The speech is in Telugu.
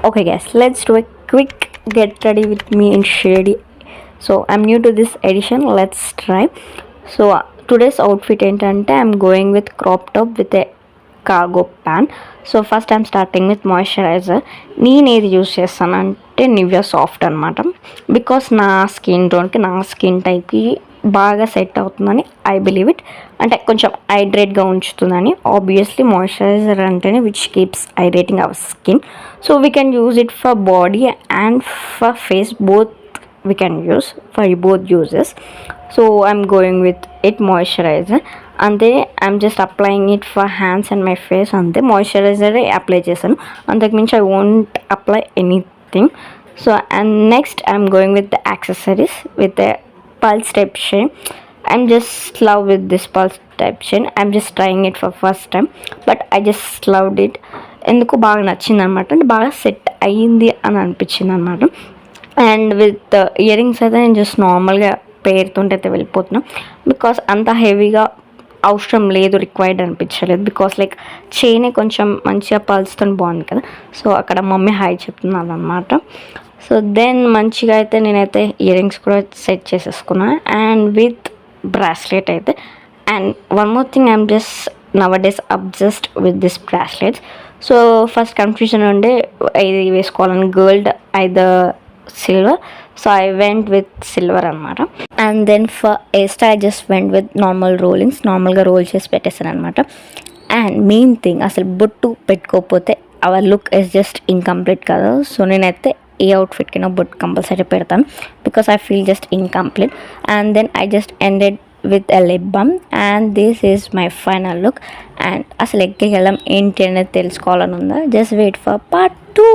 Okay guys, let's do a quick get ready with me in shady. So I'm new to this edition. Let's try. So today's outfit ఏంటంటే I'm going with crop top with a cargo pant. So first I'm starting with moisturiser. నేను ఏది యూస్ చేస్తానంటే నివ్యా సాఫ్ట్ అనమాట. బికాస్ నా స్కిన్ టోన్కి నా స్కిన్ టైప్కి బాగా సెట్ అవుతుందని ఐ బిలీవ్ ఇట్. అంటే కొంచెం హైడ్రేట్గా ఉంచుతుందని. ఆబ్వియస్లీ మాయిశ్చరైజర్ అంటేనే which keeps hydrating our skin. So we can use it for body and for face, both we can use for both uses. So I'm going with it moisturizer and then I'm just applying it for hands and my face and the moisturizer apply chesanu and that means I won't apply anything. So and next I'm going with the accessories with the pulse type chain. I'm just love with this pulse type chain. I'm just trying it for first time but I just loved it. ఎందుకు బాగా నచ్చింది అనమాట, అంటే బాగా సెట్ అయ్యింది అని అనిపించింది అనమాట. అండ్ విత్ ఇయర్ రింగ్స్ అయితే నేను జస్ట్ నార్మల్గా పేరుతుంటే అయితే వెళ్ళిపోతున్నాను. బికాస్ అంత హెవీగా అవసరం లేదు, రిక్వైర్డ్ అనిపించలేదు. బికాస్ లైక్ చైనే కొంచెం మంచిగా పల్స్తో బాగుంది కదా. సో అక్కడ మమ్మీ హాయ్ చెప్తున్నాను అనమాట. సో దెన్ మంచిగా అయితే నేనైతే ఇయర్ రింగ్స్ కూడా సెట్ చేసేసుకున్నాను అండ్ విత్ బ్రాస్లెట్ అయితే. And one more thing I'm just nowadays obsessed with this bracelets. So first confusion ఉండే ఇది వేసుకోవాలని, gold either silver, so I went with silver అనమాట. And then for hair style I just went with normal rollings, నార్మల్గా రోల్ చేసి పెట్టేసాను అనమాట. అండ్ మెయిన్ థింగ్, అసలు బొట్టు పెట్టుకోకపోతే our look is just incomplete కదా. సో నేనైతే ఏ అవుట్ఫిట్కి బొట్టు కంపల్సరీ పెడతాను because I feel just incomplete. And then I just ended with a lip balm and this is my final look. అండ్ అసలు ఎక్కడికి వెళ్ళాం ఏంటి అనేది తెలుసుకోవాలని ఉందా, జస్ట్ వెయిట్ ఫర్ పార్ట్ 2.